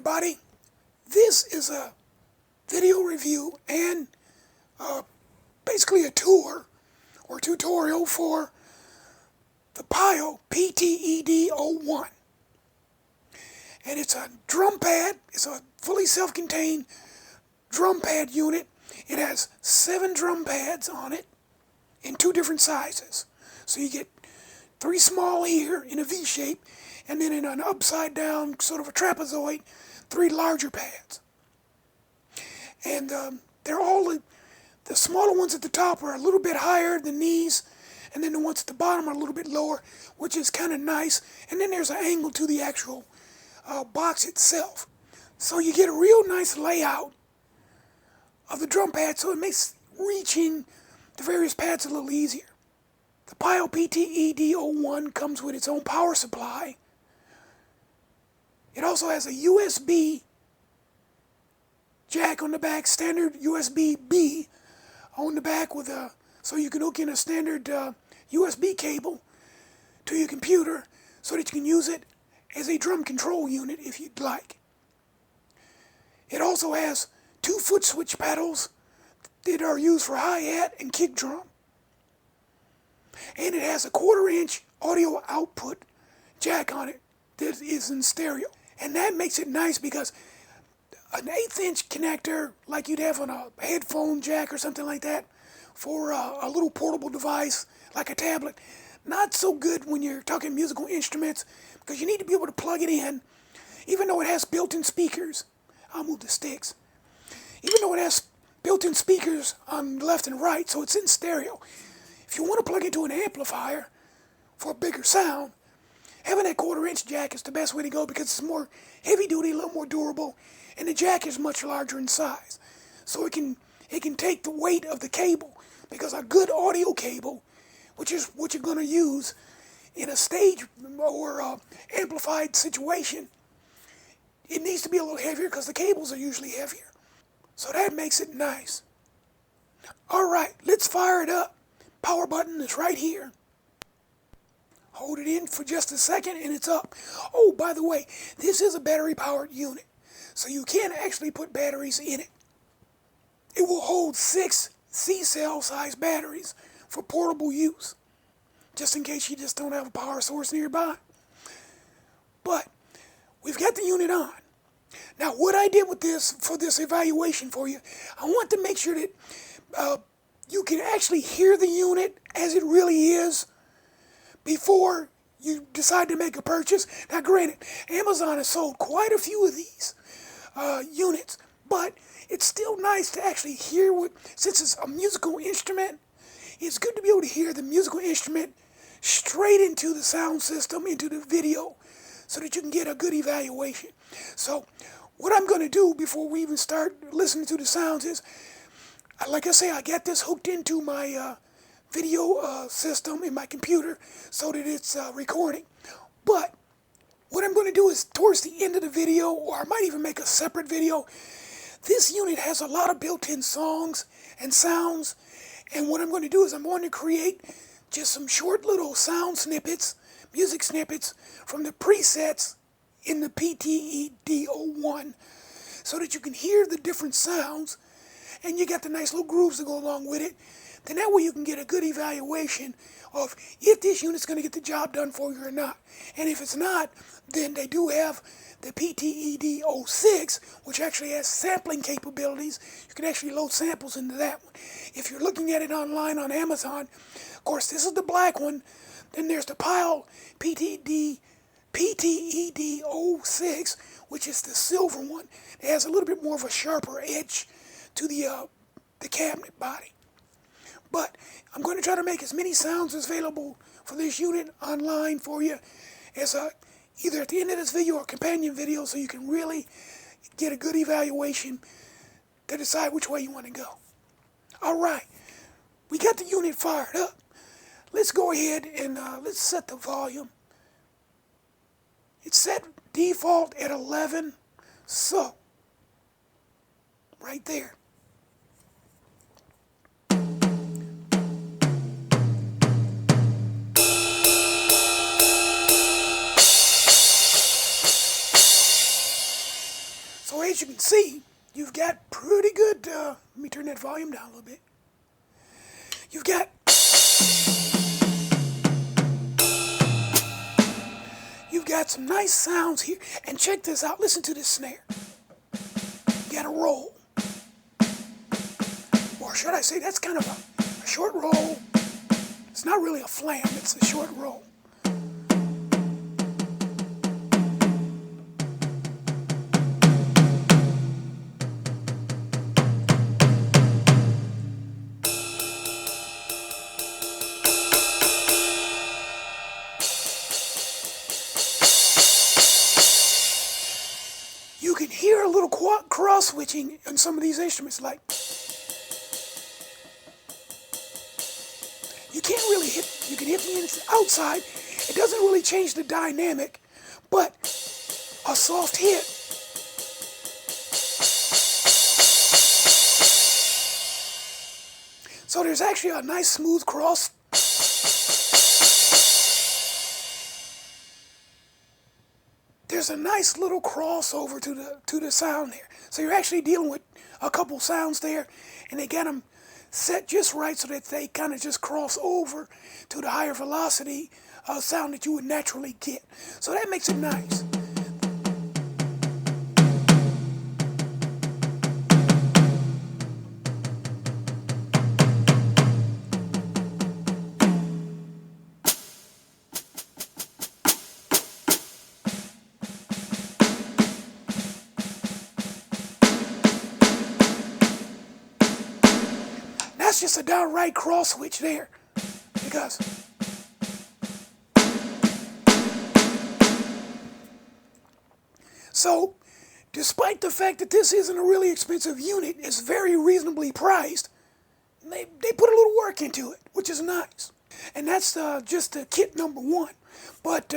everybody. This is a video review and basically a tour or tutorial for the Pyle PTED01. And it's a drum pad. It's a fully self-contained drum pad unit. It has 7 drum pads on it in 2 different sizes. So you get 3 small here in a V shape, and then in an upside down sort of a trapezoid, 3 larger pads. And they're all, the smaller ones at the top are a little bit higher than these, and then the ones at the bottom are a little bit lower, which is kind of nice. And then there's an angle to the actual box itself. So you get a real nice layout of the drum pad, so it makes reaching the various pads a little easier. The Pyle PTED01 comes with its own power supply. It also has a USB jack on the back, standard USB-B on the back with a, so you can hook in a standard USB cable to your computer so that you can use it as a drum control unit if you'd like. It also has 2 foot switch pedals that are used for hi-hat and kick drum. And it has a 1/4-inch audio output jack on it that is in stereo. And that makes it nice because an 1/8-inch connector like you'd have on a headphone jack or something like that for a little portable device like a tablet, not so good when you're talking musical instruments because you need to be able to plug it in. Even though it has built-in speakers, I'll move the sticks. Even though it has built-in speakers on the left and right, so it's in stereo. If you want to plug into an amplifier for a bigger sound, having that 1/4-inch jack is the best way to go because it's more heavy-duty, a little more durable, and the jack is much larger in size. So it can take the weight of the cable, because a good audio cable, which is what you're going to use in a stage or amplified situation, it needs to be a little heavier because the cables are usually heavier. So that makes it nice. Alright, let's fire it up. Power button is right here. Hold it in for just a second and it's up. Oh, by the way, this is a battery-powered unit, so you can actually put batteries in it. It will hold 6 C-cell size batteries for portable use, just in case you just don't have a power source nearby. But we've got the unit on. Now, what I did with this, for this evaluation for you, I want to make sure that you can actually hear the unit as it really is before you decide to make a purchase. Now, granted, Amazon has sold quite a few of these units, but it's still nice to actually hear what, since it's a musical instrument, it's good to be able to hear the musical instrument straight into the sound system, into the video, so that you can get a good evaluation. So what I'm going to do before we even start listening to the sounds is, like I say, I got this hooked into my video system in my computer so that it's recording. But what I'm going to do is, towards the end of the video, or I might even make a separate video, this unit has a lot of built-in songs and sounds, and what I'm going to do is I'm going to create just some short little sound snippets, music snippets from the presets in the PTED01 so that you can hear the different sounds and you got the nice little grooves to go along with it. Then that way you can get a good evaluation of if this unit's going to get the job done for you or not. And if it's not, then they do have the PTED06, which actually has sampling capabilities. You can actually load samples into that one. If you're looking at it online on Amazon, of course, this is the black one. Then there's the Pyle PTED06, which is the silver one. It has a little bit more of a sharper edge to the cabinet body. But I'm going to try to make as many sounds as available for this unit online for you as either at the end of this video or companion video, so you can really get a good evaluation to decide which way you want to go. Alright, we got the unit fired up. Let's go ahead and let's set the volume. It's set default at 11, so right there. as you can see, you've got pretty good, let me turn that volume down a little bit. You've got some nice sounds here. And check this out, listen to this snare. You got a roll. Or should I say, that's kind of a short roll. It's not really a flam, it's a short roll. You can hear a little cross switching on some of these instruments, like you can hit the outside. It doesn't really change the dynamic, but a soft hit so there's actually a nice smooth cross. There's a nice little crossover to the sound there. So you're actually dealing with a couple sounds there, and they get them set just right so that they kind of just cross over to the higher velocity sound that you would naturally get. So that makes it nice. That's just a downright cross switch there, because so despite the fact that this isn't a really expensive unit, it's very reasonably priced. They put a little work into it, which is nice. And that's just the kit number one. But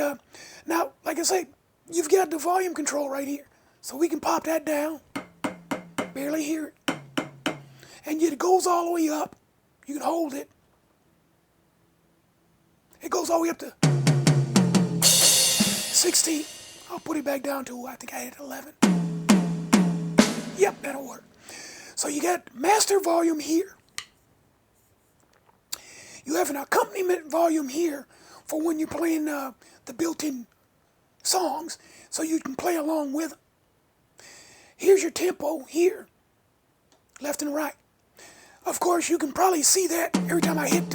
now, like I say, you've got the volume control right here, so we can pop that down. Barely hear it. And it goes all the way up. You can hold it. It goes all the way up to 16. I'll put it back down to, I think I had 11. Yep, that'll work. So you got master volume here. You have an accompaniment volume here for when you're playing the built-in songs, so you can play along with them. Here's your tempo here, left and right. Of course, you can probably see that every time I hit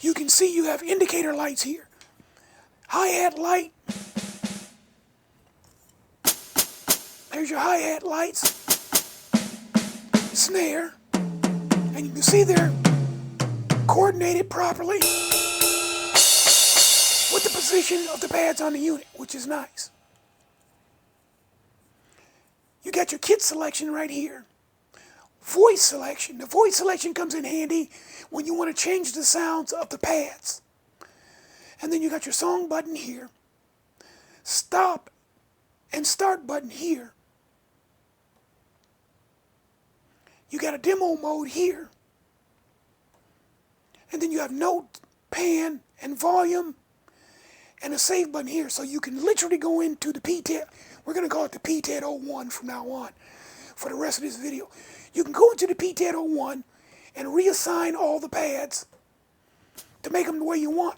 you can see you have indicator lights here. Hi-hat light. There's your hi-hat lights. Snare. And you can see they're coordinated properly with the position of the pads on the unit, which is nice. You got your kit selection right here. Voice selection. The voice selection comes in handy when you want to change the sounds of the pads. And then you got your song button here. Stop and start button here. You got a demo mode here. And then you have note, pan, and volume, and a save button here. So you can literally go into the PTED. We're going to call it the PTED01 from now on for the rest of this video. You can go into the PTED01 and reassign all the pads to make them the way you want.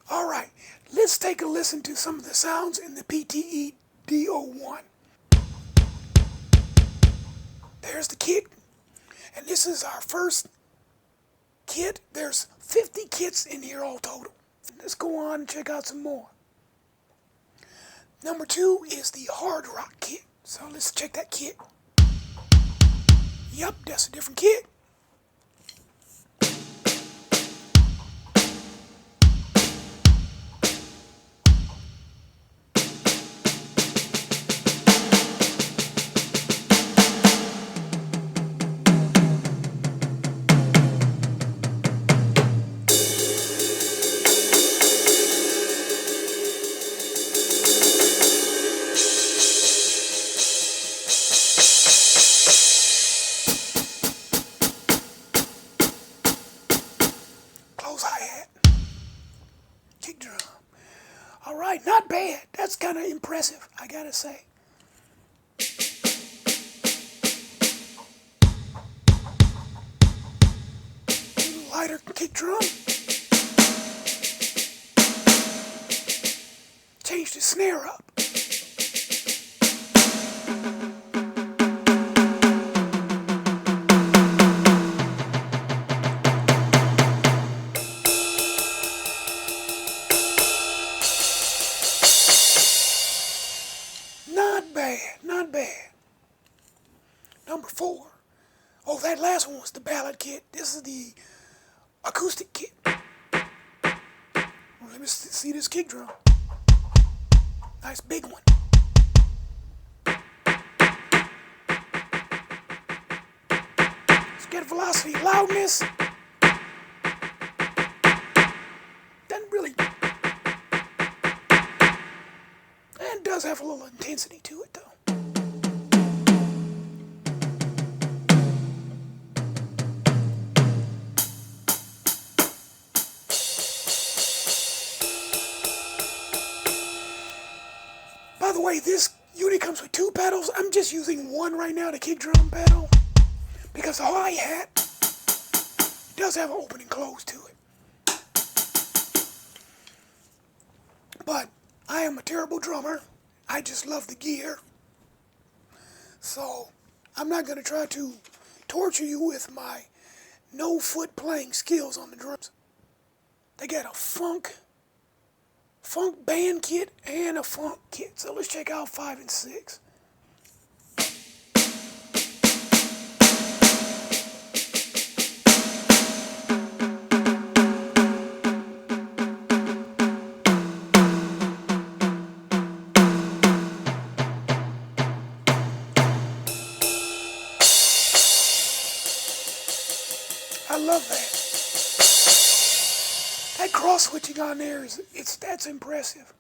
All right, let's take a listen to some of the sounds in the PTED01. There's the kit, and this is our first kit. There's 50 kits in here all total. Let's go on and check out some more. Number 2 is the hard rock kit. So let's check that kit. Yep, that's a different kit. Alright, not bad. That's kind of impressive, I gotta say. Lighter kick drum. Change the snare up. Not bad, not bad. Number 4. Oh, that last one was the ballad kit. This is the acoustic kit. Well, let me see this kick drum. Nice big one. Let's get velocity, loudness. Doesn't really. It does have a little intensity to it, though. By the way, this unit comes with 2 pedals. I'm just using one right now, the kick drum pedal, because the hi-hat does have an open and close to it. But I am a terrible drummer. I just love the gear. So I'm not going to try to torture you with my no-foot playing skills on the drums. They got a funk band kit and a funk kit. So let's check out 5 and 6. I love that. That cross switching on there that's impressive.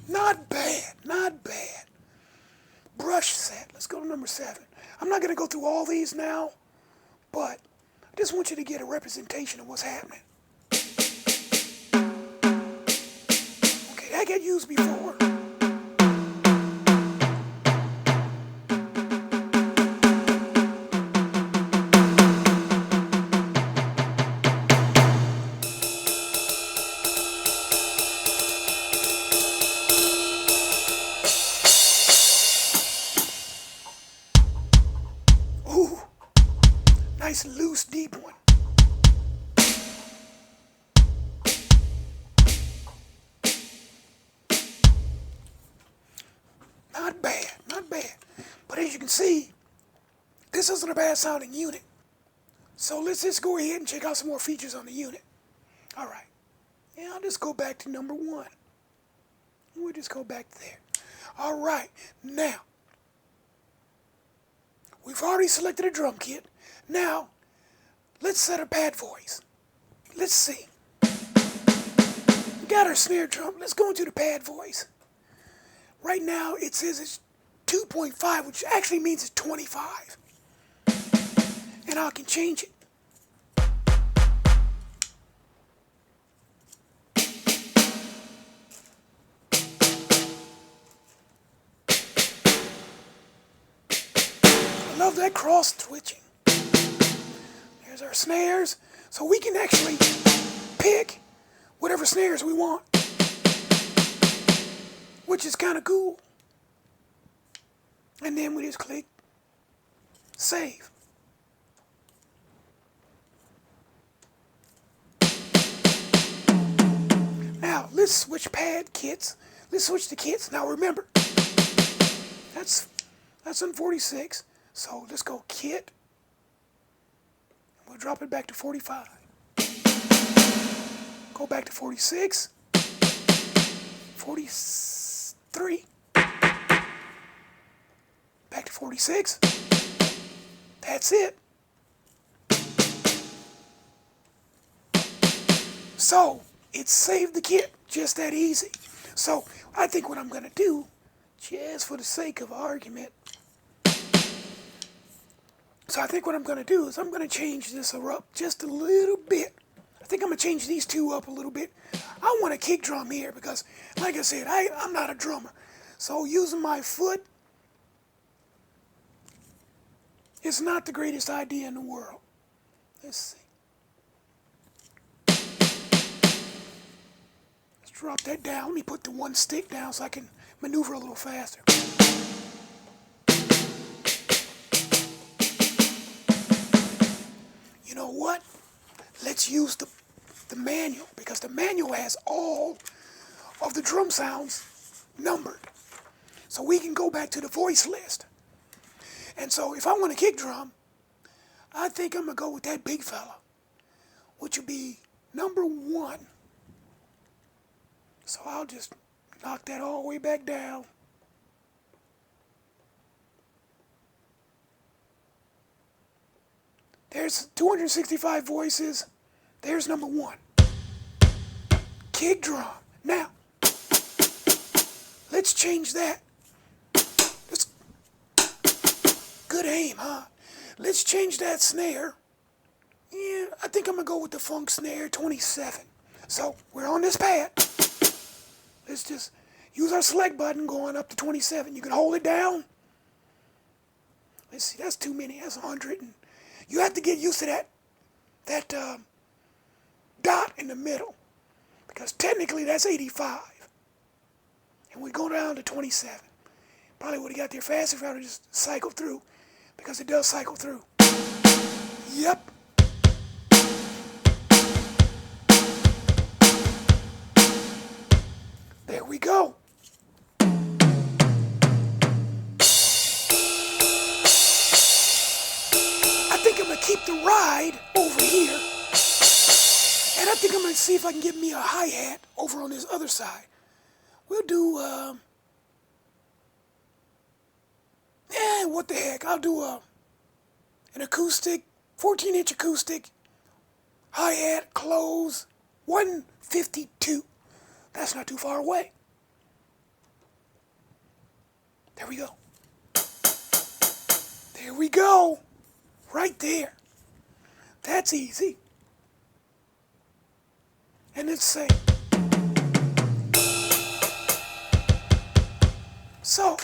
Not bad, not bad. Brush set. Let's go to number 7. I'm not going to go through all these now, but I just want you to get a representation of what's happening. Okay, that got used before. Ooh, nice loose deep one. Not bad, not bad. But as you can see, this isn't a bad sounding unit. So let's just go ahead and check out some more features on the unit. Alright. Yeah, I'll just go back to number 1. We'll just go back there. Alright, now, we've already selected a drum kit. Now, let's set a pad voice. Let's see. We got our snare drum. Let's go into the pad voice. Right now, it says it's 2.5, which actually means it's 25. And I can change it. I love that cross switching. There's our snares. So we can actually pick whatever snares we want, which is kind of cool. And then we just click save. Now let's switch pad kits. Let's switch the kits. Now remember, that's on 46. So let's go kit. We'll drop it back to 45. Go back to 46. 43. Back to 46. That's it. So, it saved the kit Just that easy. So I think what I'm going to do, just for the sake of argument, so I think what I'm going to do is I'm going to change this up just a little bit. I think I'm going to change these two up a little bit. I want a kick drum here because, like I said, I'm not a drummer. So using my foot is not the greatest idea in the world. Let's see. Let's drop that down. Let me put the one stick down so I can maneuver a little faster. You know what? Let's use the manual, because the manual has all of the drum sounds numbered. So we can go back to the voice list. And so if I want a kick drum, I think I'm going to go with that big fella, which would be number 1. So I'll just knock that all the way back down. There's 265 voices. There's number 1. Kick drum. Now, let's change that. Good aim, huh? Let's change that snare. Yeah, I think I'm going to go with the funk snare 27. So, we're on this pad. Let's just use our select button going up to 27. You can hold it down. Let's see, that's too many. That's 100. And you have to get used to that dot in the middle, because technically that's 85. And we go down to 27. Probably would have got there faster if I would have just cycled through, because it does cycle through. Yep. There we go. I think I'm going to keep the ride over here. And I think I'm going to see if I can get me a hi-hat over on this other side. We'll do, what the heck. I'll do an acoustic, 14-inch acoustic, hi-hat, close, 152. That's not too far away. There we go. There we go. Right there. That's easy. And let's say. So.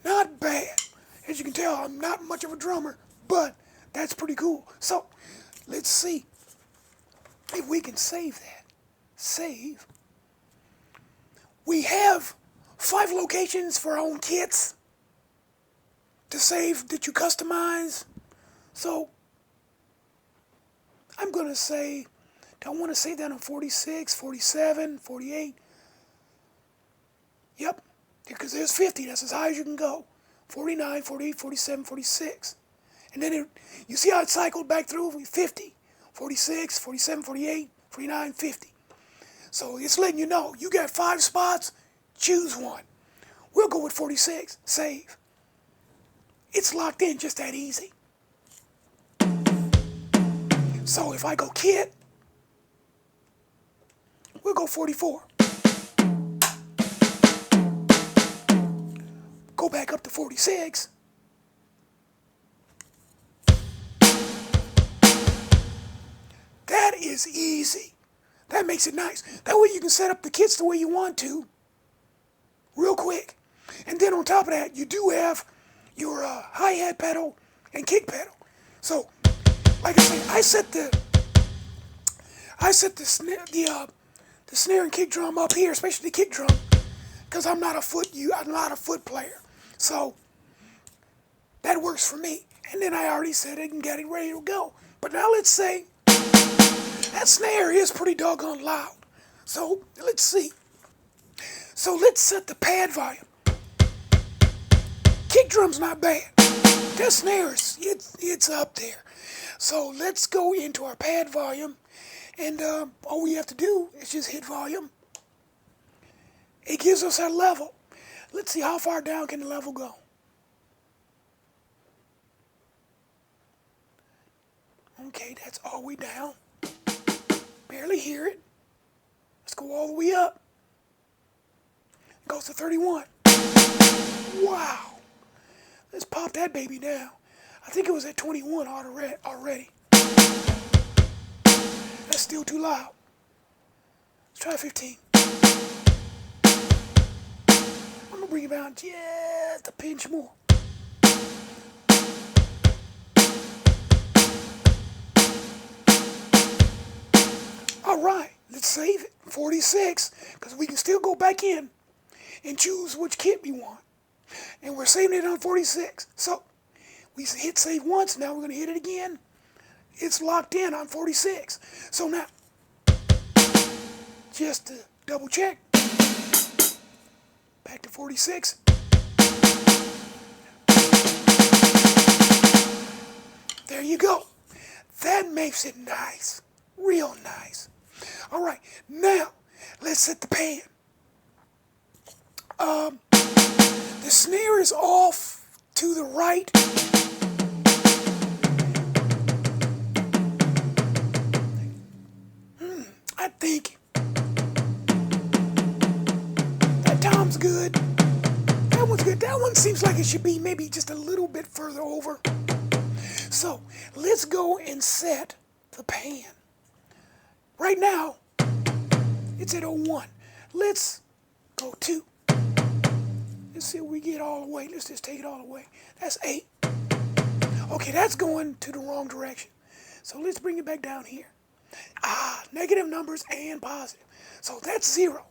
Not bad. As you can tell, I'm not much of a drummer, but that's pretty cool. So, let's see if we can save that. Save. We have 5 locations for our own kits to save that you customize. So, I'm going to say, do I want to save that on 46, 47, 48? Yep, because there's 50. That's as high as you can go. 49, 48, 47, 46. And then you see how it cycled back through? 50, 46, 47, 48, 49, 50. So it's letting you know, you got 5 spots, choose one. We'll go with 46, save. It's locked in just that easy. So if I go kit, we'll go 44. Go back up to 46. That is easy. That makes it nice. That way you can set up the kits the way you want to, real quick. And then on top of that, you do have your hi-hat pedal and kick pedal. So, like I said, I set the snare and kick drum up here, especially the kick drum, because I'm not a foot player. So that works for me. And then I already set it and got it ready to go. But now let's say that snare is pretty doggone loud. So let's see. So let's set the pad volume. Kick drum's not bad. That snare it's up there. So let's go into our pad volume, and all we have to do is just hit volume it gives us that level. Let's see how far down can the level go. Okay, that's all the way down. Barely hear it. Let's go all the way up. It goes to 31. Wow. Let's pop that baby down. I think it was at 21 already. That's still too loud. Let's try 15. I'm gonna bring it down just a pinch more. All right, let's save it. 46, because we can still go back in and choose which kit we want. And we're saving it on 46. So we hit save once, now we're going to hit it again. It's locked in on 46. So now, just to double check, back to 46. There you go. That makes it nice, real nice. All right, now let's set the pan. The snare is off to the right. I think that tom's good. That one's good. That one seems like it should be maybe just a little bit further over. So let's go and set the pan. Right now, it's at 01. Let's go 2. Let's see if we get all the way. Let's just take it all the way. That's 8. Okay, that's going to the wrong direction. So let's bring it back down here. Negative numbers and positive. So that's 0.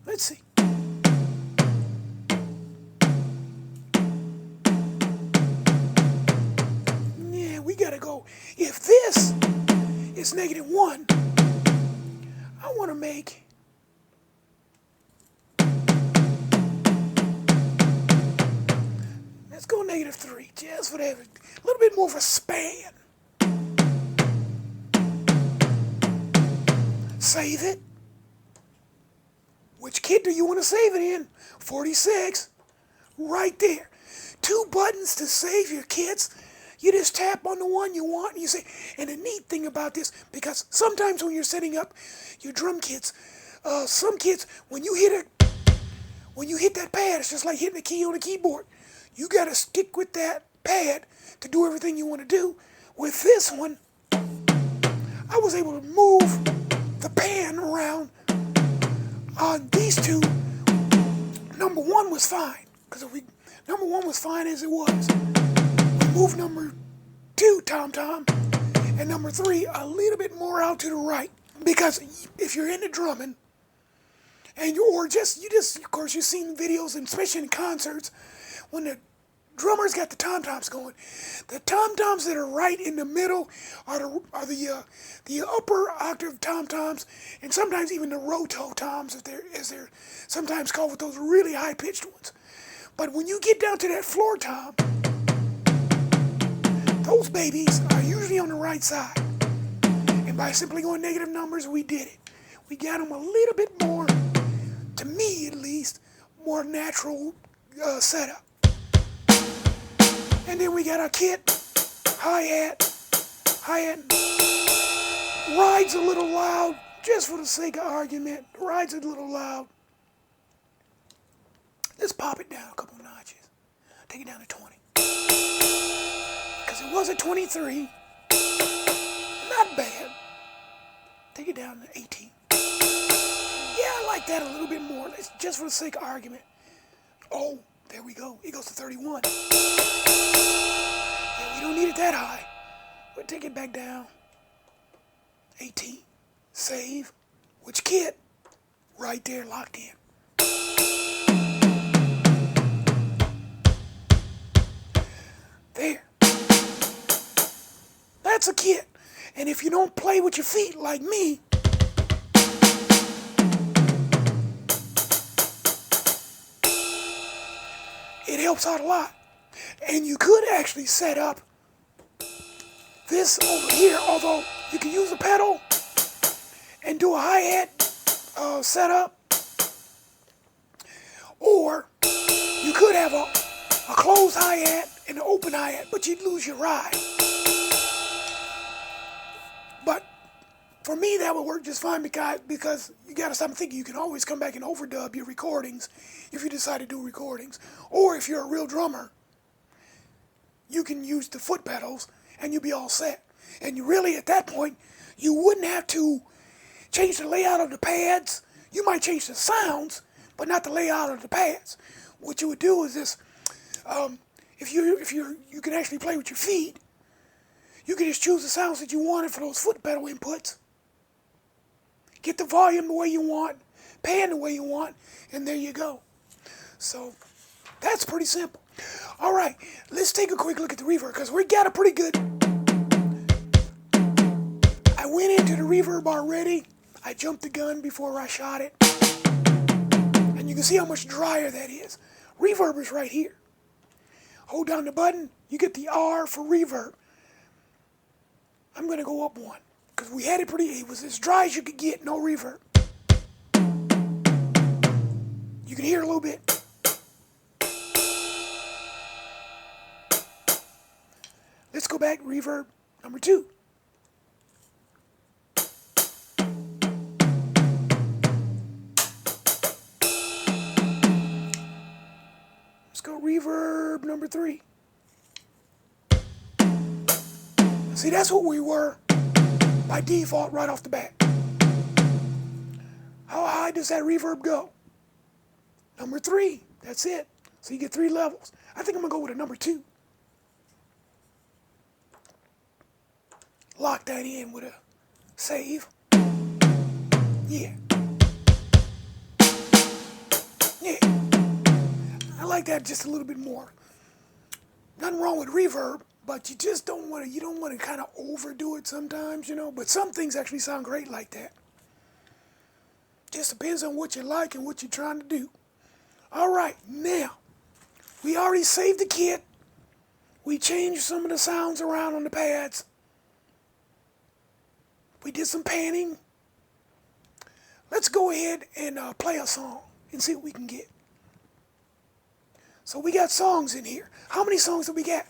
Let's see. Yeah, we gotta go. If this is -1, I want to make let's go -3, just for that, a little bit more of a span. Save it. Which kit do you want to save it in? 46, right there. 2 buttons to save your kits. You just tap on the one you want and you say, and the neat thing about this, because sometimes when you're setting up your drum kits, some kits, when you hit that pad, it's just like hitting a key on a keyboard. You got to stick with that pad to do everything you want to do. With this one, I was able to move the pan around on these two. Number 1 was fine, because number 1 was fine as it was. Move number 2 tom-tom and number 3 a little bit more out to the right, because if you're into drumming and you just of course you've seen videos, and especially in concerts, when the drummers got the tom-toms going, the tom-toms that are right in the middle are the upper octave tom-toms, and sometimes even the roto-toms, as they're sometimes called, with those really high-pitched ones. But when you get down to that floor tom, those babies are usually on the right side. And by simply going negative numbers, we did it. We got them a little bit more, to me at least, more natural setup. And then we got our kit, hi-hat, rides a little loud, just for the sake of argument, rides a little loud. Let's pop it down a couple notches. Take it down to 20. Because it was at 23. Not bad. Take it down to 18. Yeah, I like that a little bit more. Let's, just for the sake of argument. Oh, there we go. It goes to 31. Yeah, we don't need it that high. We'll take it back down. 18. Save. Which kit? Right there, locked in. There. That's a kit. And if you don't play with your feet like me, it helps out a lot. And you could actually set up this over here, although you can use a pedal and do a hi-hat setup. could have a closed hi-hat and an open hi-hat, but you'd lose your ride. But for me, that would work just fine because you got to stop and think you can always come back and overdub your recordings if you decide to do recordings. Or if you're a real drummer, you can use the foot pedals and you'll be all set. And you really, at that point, you wouldn't have to change the layout of the pads. You might change the sounds, but not the layout of the pads. What you would do is this, if you can actually play with your feet, you can just choose the sounds that you wanted for those foot pedal inputs. Get the volume the way you want, pan the way you want, and there you go. So that's pretty simple. All right, let's take a quick look at the reverb because we got a pretty good. I went into the reverb already. I jumped the gun before I shot it. And you can see how much drier that is. Reverb is right here. Hold down the button, you get the R for reverb. I'm going to go up one because we had it was as dry as you could get, no reverb. You can hear a little bit. Let's go back, reverb number 2. Let's go reverb number 3. See, that's what we were by default right off the bat. How high does that reverb go? Number 3. That's it. So you get 3 levels. I think I'm going to go with a number 2. Lock that in with a save. Yeah. Yeah. I like that just a little bit more. Nothing wrong with reverb, but you just don't want to kind of overdo it sometimes, you know. But some things actually sound great like that. Just depends on what you like and what you're trying to do. All right, now, we already saved the kit. We changed some of the sounds around on the pads. We did some panning. Let's go ahead and play a song and see what we can get. So we got songs in here. How many songs do we got?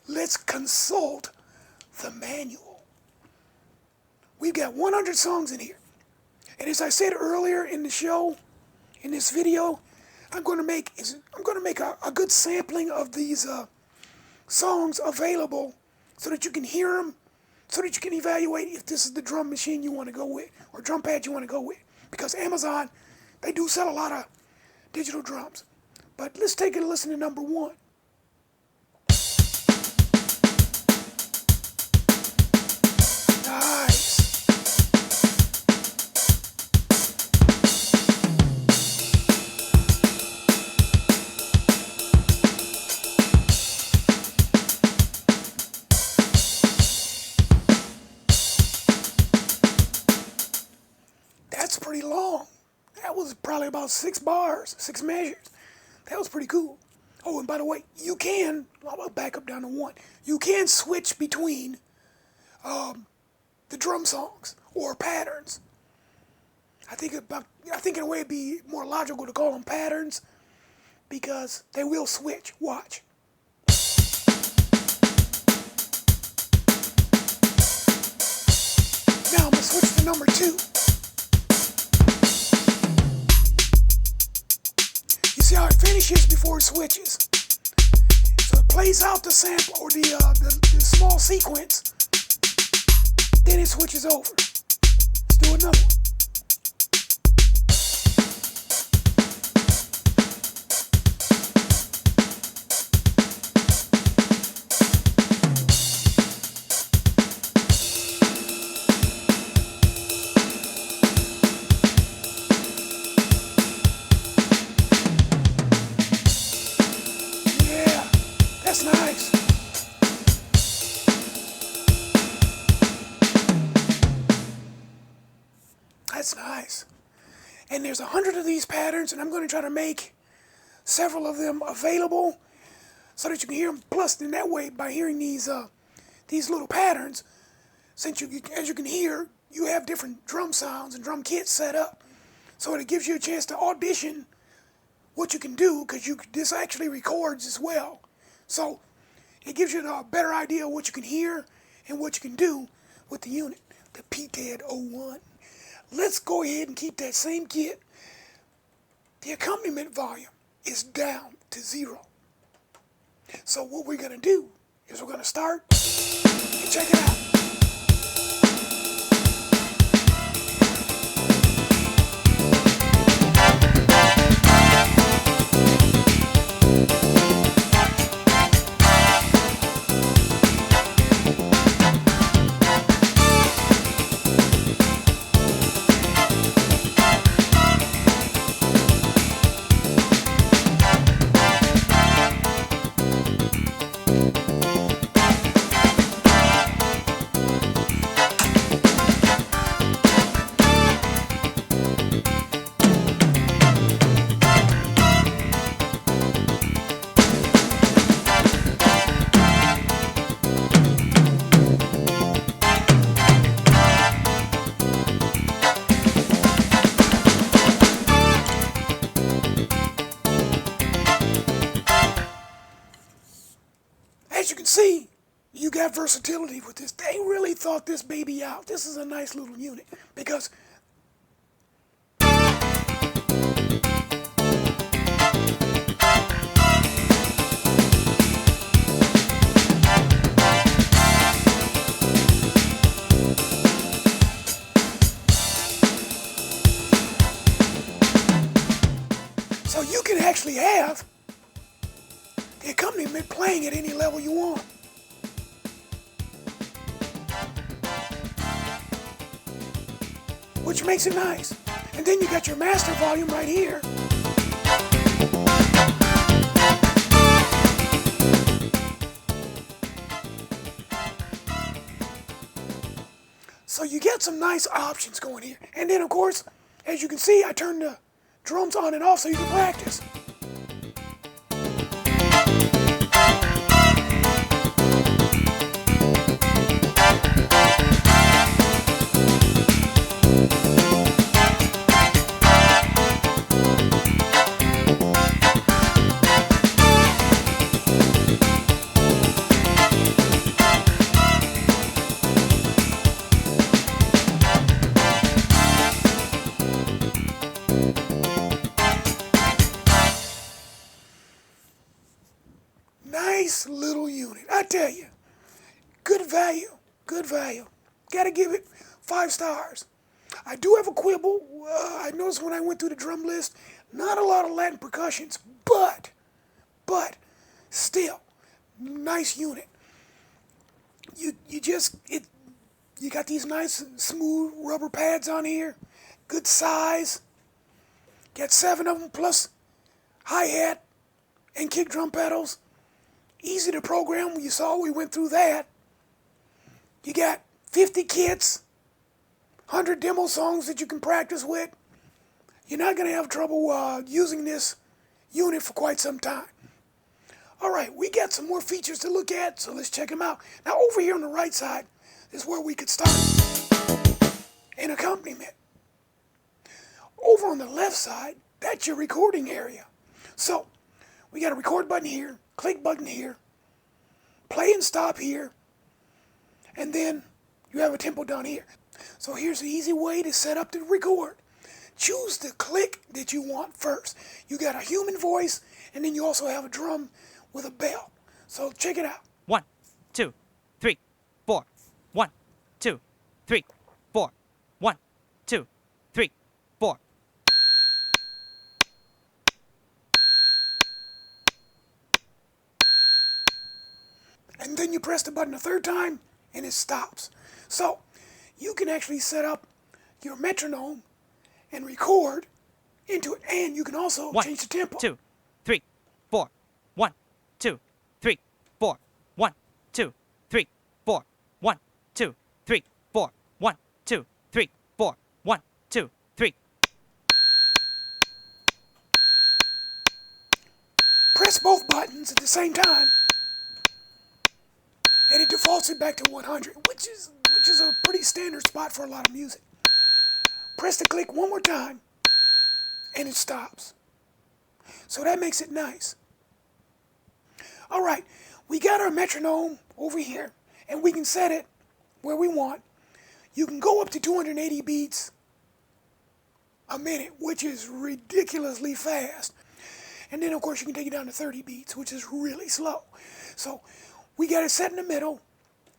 Let's consult the manual. We've got 100 songs in here. And as I said earlier in the show, in this video, I'm going to make a good sampling of these songs available so that you can hear them, so that you can evaluate if this is the drum machine you want to go with or drum pad you want to go with. Because Amazon, they do sell a lot of digital drums. But let's take a listen to number 1. Nice. That's pretty long. That was probably about 6 bars, 6 measures. That was pretty cool. Oh, and by the way, I'll back up down to 1. You can switch between the drum songs or patterns. I think in a way it'd be more logical to call them patterns because they will switch. Watch. Now I'm going to switch to number 2. See how it finishes before it switches. So it plays out the sample or the small sequence, then it switches over. Let's do another one. That's nice. That's nice. And there's 100 of these patterns, and I'm going to try to make several of them available so that you can hear them. Plus, in that way, by hearing these little patterns, since as you can hear, you have different drum sounds and drum kits set up, so it gives you a chance to audition what you can do, because this actually records as well. So it gives you a better idea of what you can hear and what you can do with the unit, the PTED01. Let's go ahead and keep that same kit. The accompaniment volume is down to 0. So what we're going to do is we're going to start and check it out. As you can see, you got versatility with this. They really thought this baby out. This is a nice little unit because so you can actually have the accompaniment playing at any level you want. Which makes it nice. And then you got your master volume right here. So you get some nice options going here. And then of course, as you can see, I turned the drums on and off so you can practice. Nice little unit, I tell you. Good value, good value. Gotta give it 5 stars. I do have a quibble. I noticed when I went through the drum list, not a lot of Latin percussions, but still, nice unit. You got these nice smooth rubber pads on here, good size. Got 7 of them plus hi-hat and kick drum pedals. Easy to program. You saw we went through that. You got 50 kits, 100 demo songs that you can practice with. You're not going to have trouble using this unit for quite some time. All right, we got some more features to look at, so let's check them out. Now, over here on the right side is where we could start an accompaniment. Over on the left side, that's your recording area. So, we got a record button here, click button here, play and stop here, and then you have a tempo down here. So here's the easy way to set up the record. Choose the click that you want first. You got a human voice, and then you also have a drum with a bell. So check it out. 1, 2, 3, 4. 1, 2, 3, 4. 1, 2, 3, 4. And then you press the button a third time, and it stops. So you can actually set up your metronome and record into it, and you can also change the tempo. 2, 3, 4. 1, 2, 3, 4. 1, 2, 3, 4. 1, 2, 3, 4. 1, 2, 3, 4. 1, 2, 3. Press both buttons at the same time, and it defaults it back to 100, which is a pretty standard spot for a lot of music. Press the click one more time, and it stops. So that makes it nice. All right, we got our metronome over here, and we can set it where we want. You can go up to 280 beats a minute, which is ridiculously fast. And then, of course, you can take it down to 30 beats, which is really slow. So we got it set in the middle.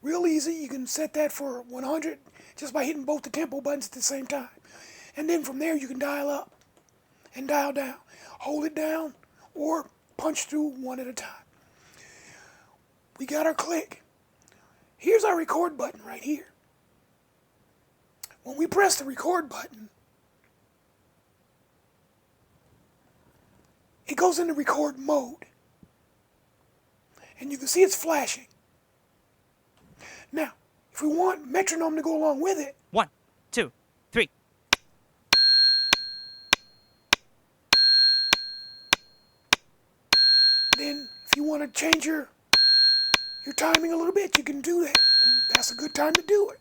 Real easy. You can set that for 100 just by hitting both the tempo buttons at the same time. And then from there, you can dial up and dial down. Hold it down or punch through one at a time. We got our click. Here's our record button right here. When we press the record button, it goes into record mode. And you can see it's flashing. Now, if we want metronome to go along with it, 1, 2, 3. then if you want to change your timing a little bit, you can do that. That's a good time to do it.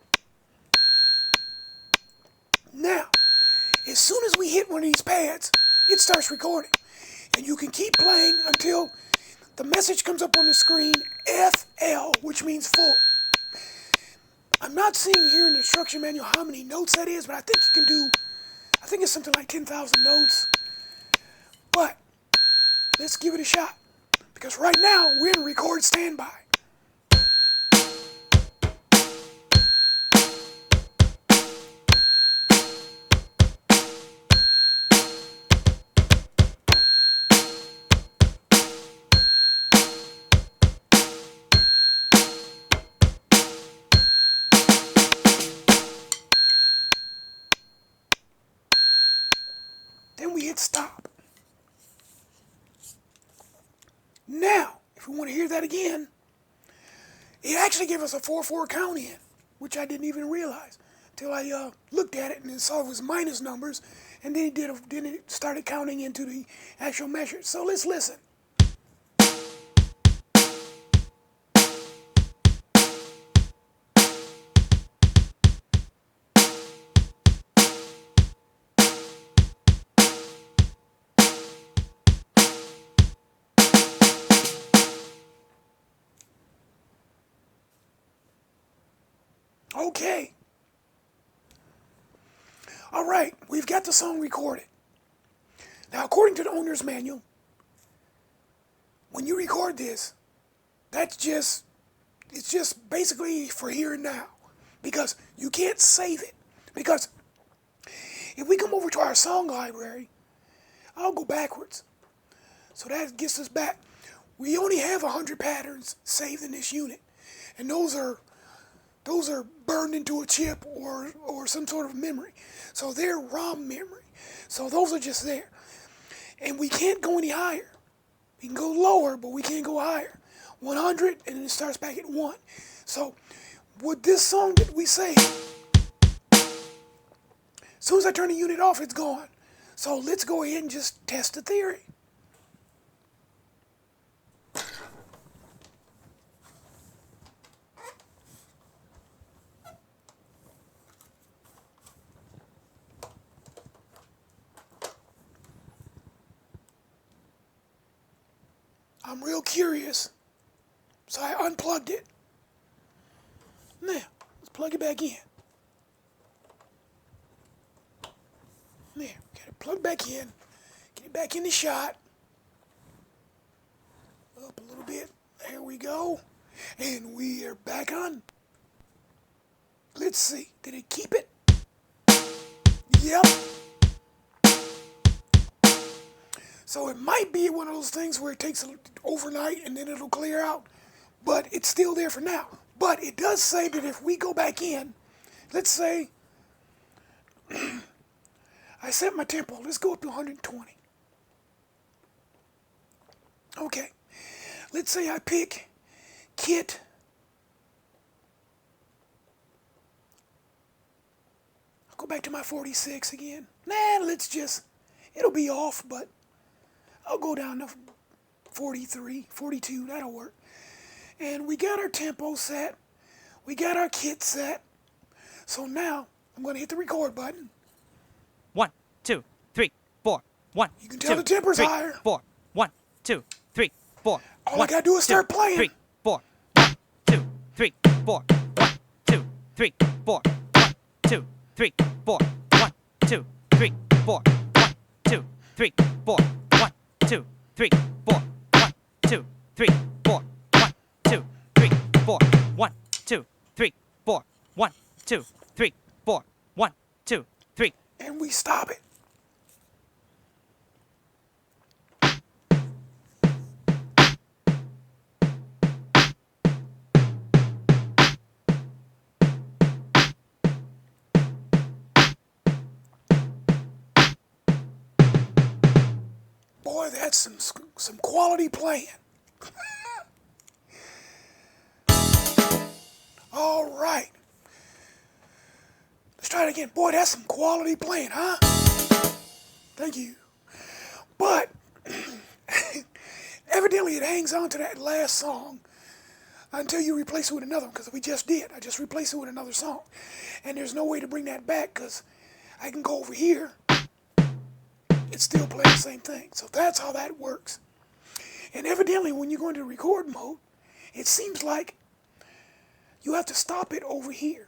Now, as soon as we hit one of these pads, it starts recording. And you can keep playing until the message comes up on the screen, FL, which means full. I'm not seeing here in the instruction manual how many notes that is, but I think you can do, I think it's something like 10,000 notes. But let's give it a shot, because right now we're in record standby. Then we hit stop. Now, if we want to hear that again, it actually gave us a 4/4 count in, which I didn't even realize until I looked at it and then saw it was minus numbers, and then it started counting into the actual measures. So let's listen. Okay. All right, we've got the song recorded. Now, according to the owner's manual, when you record this, it's just basically for here and now, because you can't save it. Because if we come over to our song library, I'll go backwards. So that gets us back. We only have 100 patterns saved in this unit, and those are burned into a chip or some sort of memory. So they're ROM memory. So those are just there. And we can't go any higher. We can go lower, but we can't go higher. 100, and then it starts back at 1. So with this song that we say, as soon as I turn the unit off, it's gone. So let's go ahead and just test the theory. I'm real curious, so I unplugged it. Now, let's plug it back in. There, get it plugged back in. Get it back in the shot. Up a little bit. There we go. And we are back on. Let's see. Did it keep it? Yep. So it might be one of those things where it takes overnight and then it'll clear out. But it's still there for now. But it does say that if we go back in, let's say I set my tempo. Let's go up to 120. Okay. Let's say I pick kit. I'll go back to my 46 again. Nah, it'll be off, but I'll go down to 43, 42, that'll work. And we got our tempo set. We got our kit set. So now, I'm going to hit the record button. 1, 2, 3, 4. 1, You can tell 2, the temper's 3, higher. 4, 1, 2, 3, 4. All I gotta do is start playing. 3, 4, 1, 2, 3, 4, 1, 2, 3, 4, 1, 2, 3, 4, 1, 2, 3, 4, 1, 2, 3, 4, 1, 2, 3, 4, 1, 2, 3, 4, 1, 2, 3, 4, 1, 2, 3, 4, 1, 2, 3, 4, 1, 2, 3. And we stop it. Boy, that's some quality playing. All right. Let's try it again. Boy, that's some quality playing, huh? Thank you. But evidently it hangs on to that last song until you replace it with another one, because we just did. I just replaced it with another song. And there's no way to bring that back, because I can go over here. It's still playing the same thing. So that's how that works. And evidently when you go into record mode, it seems like you have to stop it over here.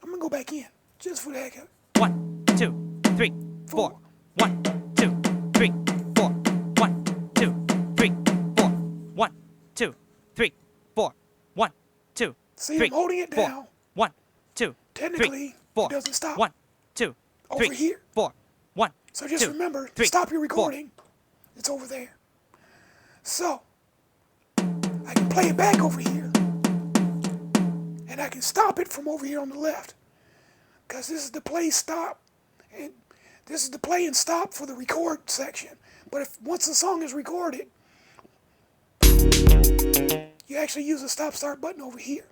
I'm going to go back in, just for the heck of it. 1, 2, 3, 4. 1, 2, 3, 4. 1, 2, 3, 4. 1, 2, 3, 4. 1, 2, See, 3, I'm holding it 4. down. 1, 2, Technically, 3, 4. it doesn't stop. 1, 2, Over 3, here. 4. 1, So just 2, remember, 3, to stop your 4. recording, it's over there. So, I can play it back over here. And I can stop it from over here on the left. Because this is the play stop. And this is the play and stop for the record section. But if once the song is recorded, you actually use the stop start button over here.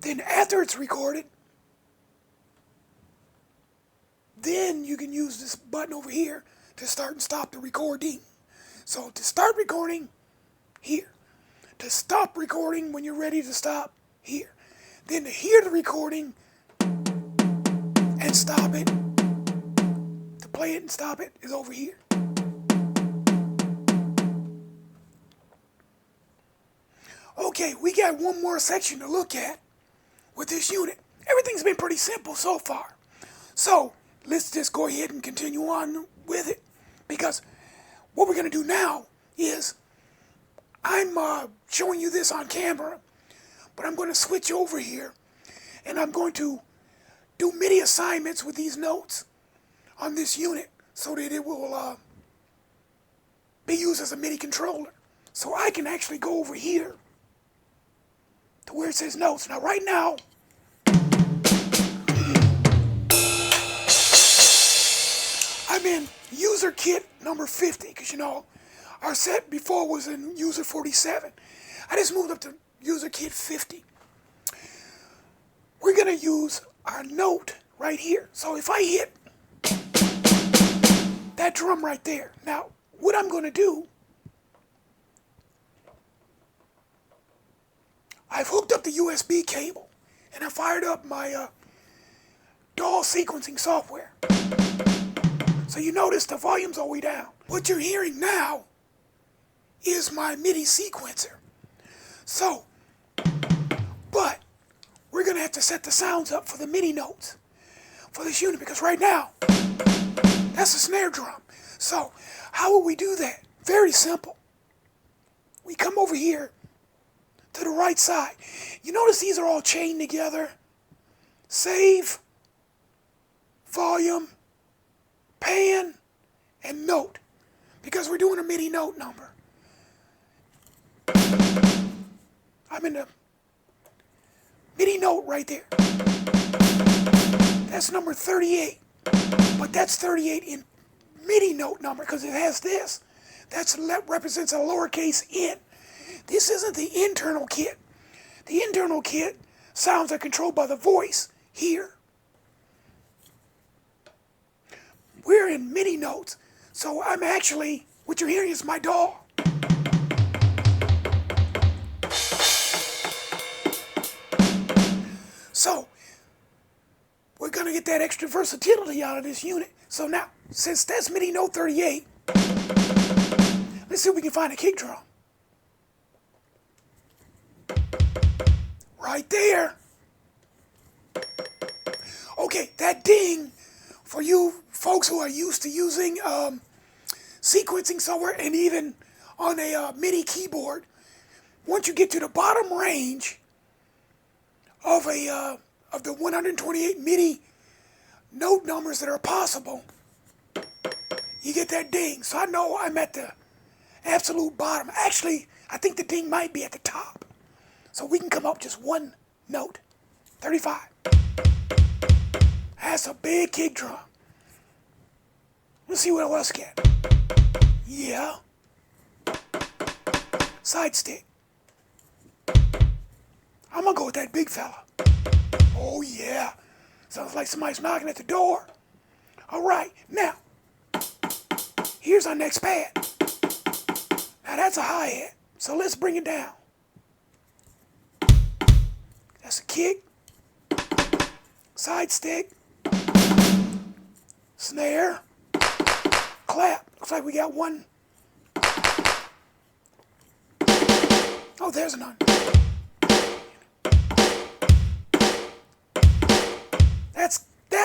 Then after it's recorded, then you can use this button over here to start and stop the recording. So to start recording, here. To stop recording when you're ready to stop, here. Then to hear the recording and stop it, to play it and stop it, is over here. Okay, we got one more section to look at with this unit. Everything's been pretty simple so far. So let's just go ahead and continue on with it, because what we're going to do now is I'm showing you this on camera, but I'm going to switch over here and I'm going to do MIDI assignments with these notes on this unit so that it will be used as a MIDI controller. So I can actually go over here to where it says notes. Now right now, I'm in user kit number 50, because you know, our set before was in user 47. I just moved up to user kit 50. We're going to use our note right here. So if I hit that drum right there, now what I'm going to do, I've hooked up the USB cable and I fired up my DAW sequencing software. So you notice the volume's all the way down. What you're hearing now is my MIDI sequencer. So, but we're going to have to set the sounds up for the MIDI notes for this unit, because right now, that's a snare drum. So, how will we do that? Very simple. We come over here to the right side. You notice these are all chained together. Save, volume, pan, and note, because we're doing a MIDI note number. I'm in the MIDI note right there. That's number 38, but that's 38 in MIDI note number because it has this. That represents a lowercase n. This isn't the internal kit. The internal kit sounds are controlled by the voice here. We're in MIDI notes, so I'm actually, what you're hearing is my DAW. So, we're going to get that extra versatility out of this unit. So now, since that's MIDI note 38, let's see if we can find a kick drum. Right there. Okay, that ding, for you folks who are used to using sequencing software and even on a MIDI keyboard, once you get to the bottom range of the 128 MIDI note numbers that are possible, you get that ding. So I know I'm at the absolute bottom. Actually, I think the ding might be at the top. So we can come up just one note. 35. That's a big kick drum. Let's see what else get. Yeah. Side stick. I'm gonna go with that big fella. Oh yeah. Sounds like somebody's knocking at the door. All right, now, here's our next pad. Now that's a hi-hat, so let's bring it down. That's a kick, side stick, snare, clap. Looks like we got one. Oh, there's another.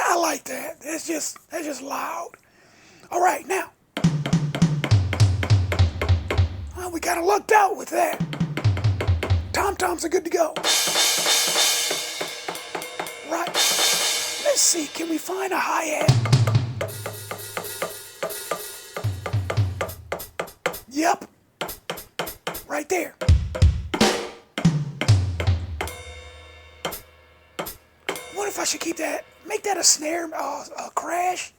I like that. That's just loud. All right, now. Well, we kind of lucked out with that. Tom-toms are good to go. Right. Let's see. Can we find a hi-hat? Yep. Right there. I wonder if I should keep that. Make that a snare, a crash.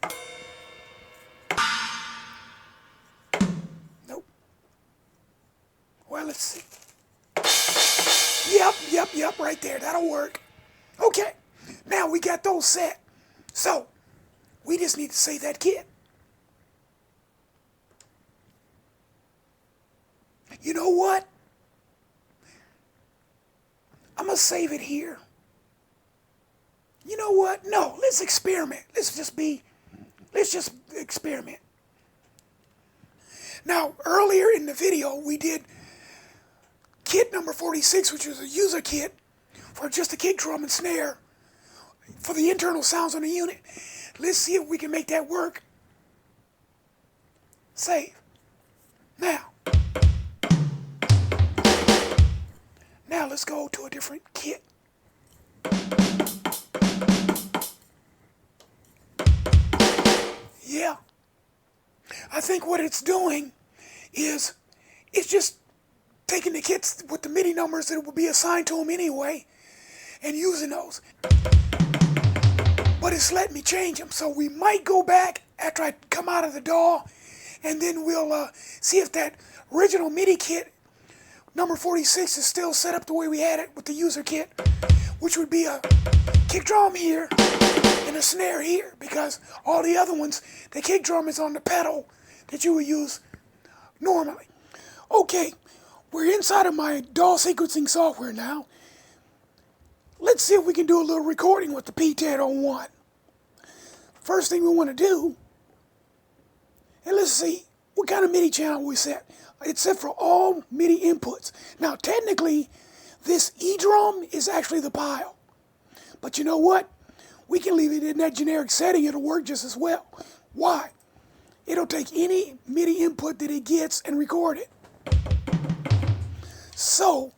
Nope. Well, let's see. Yep, right there. That'll work. Okay. Now we got those set. So, we just need to save that kit. You know what? I'm going to save it here. You know what? No, let's experiment. Let's just experiment. Now, earlier in the video, we did kit number 46, which was a user kit for just a kick drum and snare for the internal sounds on the unit. Let's see if we can make that work. Save. Now let's go to a different kit. Yeah. I think what it's doing is it's just taking the kits with the MIDI numbers that will be assigned to them anyway and using those. But it's letting me change them. So we might go back after I come out of the DAW and then we'll see if that original MIDI kit number 46 is still set up the way we had it with the user kit, which would be a kick drum here and a snare here, because all the other ones, the kick drum is on the pedal that you would use normally. Okay, we're inside of my DAW sequencing software now. Let's see if we can do a little recording with the PTED01. First thing we want to do, and let's see what kind of MIDI channel we set. It's set for all MIDI inputs. Now, technically, this E drum is actually the Pyle. But you know what? We can leave it in that generic setting. It'll work just as well. Why? It'll take any MIDI input that it gets and record it. So,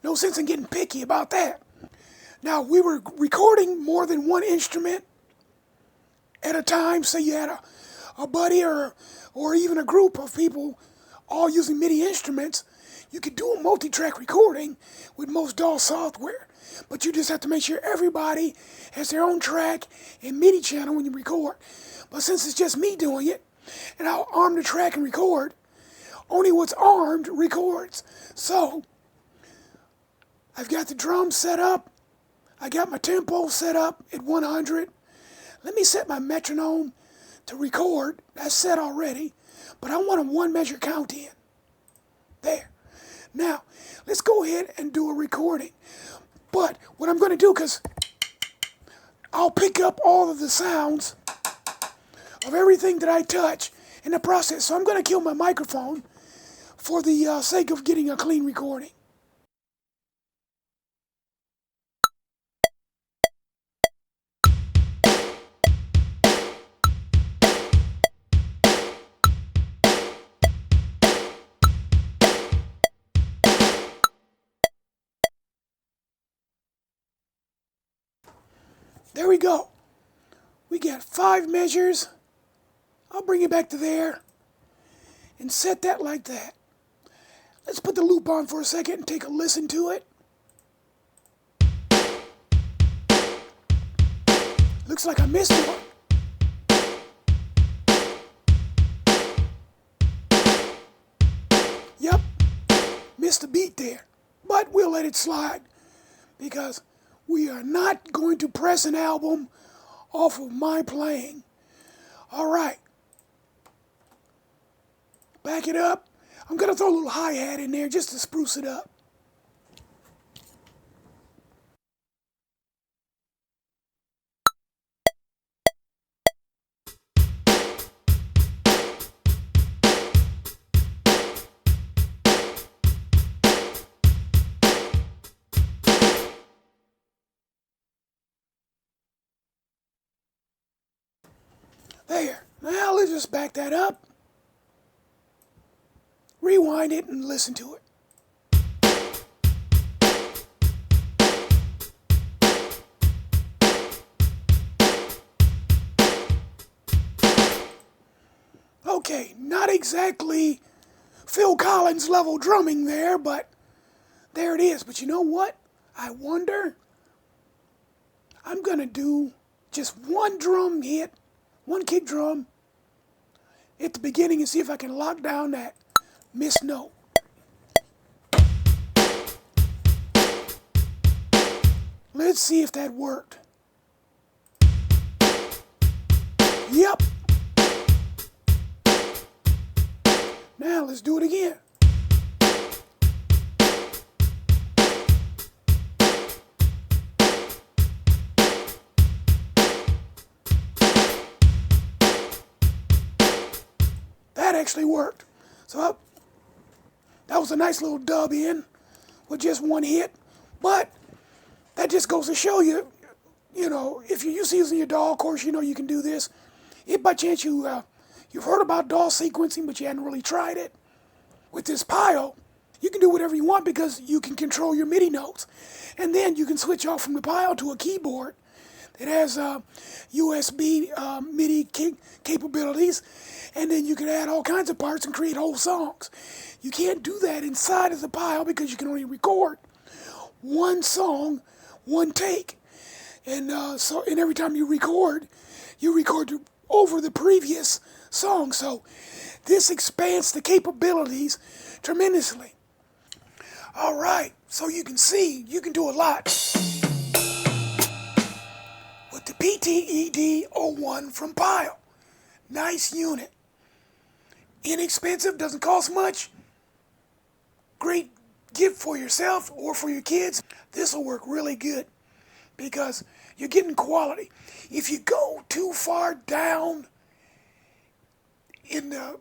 no sense in getting picky about that. Now, we were recording more than one instrument at a time. Say you had a buddy or even a group of people all using MIDI instruments. You could do a multi-track recording with most DAW software. But you just have to make sure everybody has their own track and MIDI channel when you record. But since it's just me doing it, and I'll arm the track and record, only what's armed records. So, I've got the drums set up. I got my tempo set up at 100. Let me set my metronome to record. That's set already. But I want a one measure count in. There. Now, let's go ahead and do a recording. But what I'm going to do, because I'll pick up all of the sounds of everything that I touch in the process. So I'm going to kill my microphone for the sake of getting a clean recording. There we go. We got 5 measures. I'll bring it back to there and set that like that. Let's put the loop on for a second and take a listen to it. Looks like I missed one. Yep, missed a beat there. But we'll let it slide because we are not going to press an album off of my playing. All right. Back it up. I'm going to throw a little hi-hat in there just to spruce it up. There. Now let's just back that up. Rewind it and listen to it. Okay, not exactly Phil Collins level drumming there, but there it is. But you know what? I wonder, I'm going to do just one drum hit, one kick drum at the beginning and see if I can lock down that missed note. Let's see if that worked. Yep. Now let's do it again. That actually worked. So that was a nice little dub in with just one hit. But that just goes to show you, you know, if you're used to using your DAW, of course, you know you can do this. If by chance you've heard about DAW sequencing, but you hadn't really tried it, with this Pyle, you can do whatever you want because you can control your Midi notes. And then you can switch off from the Pyle to a keyboard that has USB Midi capabilities. And then you can add all kinds of parts and create whole songs. You can't do that inside of the Pyle because you can only record one song, one take. And and every time you record over the previous song. So this expands the capabilities tremendously. All right, so you can see you can do a lot with the PTED01 from Pyle. Nice unit. Inexpensive, doesn't cost much. Great gift for yourself or for your kids. This will work really good because you're getting quality. If you go too far down in the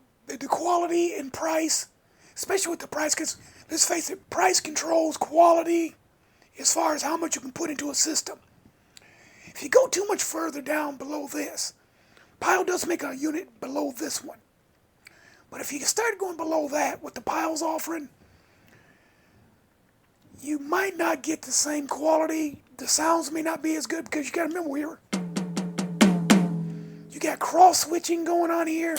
quality and price, especially with the price, because let's face it, price controls quality as far as how much you can put into a system. If you go too much further down below this, Pyle does make a unit below this one. But if you start going below that, what the Pyle's offering, you might not get the same quality. The sounds may not be as good because you got to remember you got cross switching going on here.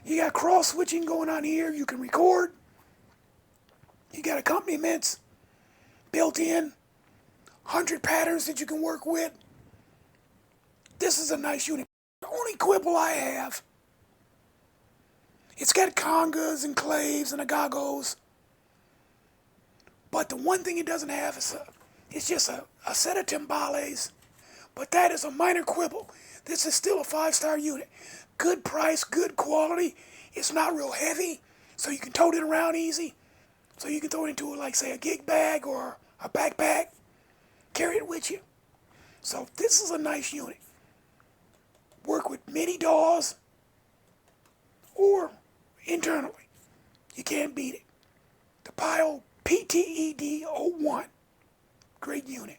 You got cross switching going on here. You can record. You got accompaniments built in. 100 patterns that you can work with. This is a nice unit. The only quibble I have, it's got congas and claves and agagos. But the one thing it doesn't have is it's just a set of timbales. But that is a minor quibble. This is still a 5-star unit. Good price, good quality. It's not real heavy, so you can tote it around easy. So you can throw it into, like, say, a gig bag or a backpack. Carry it with you. So this is a nice unit. Work with Midi DAWs or internally. You can't beat it. The Pyle PTED01. Great unit.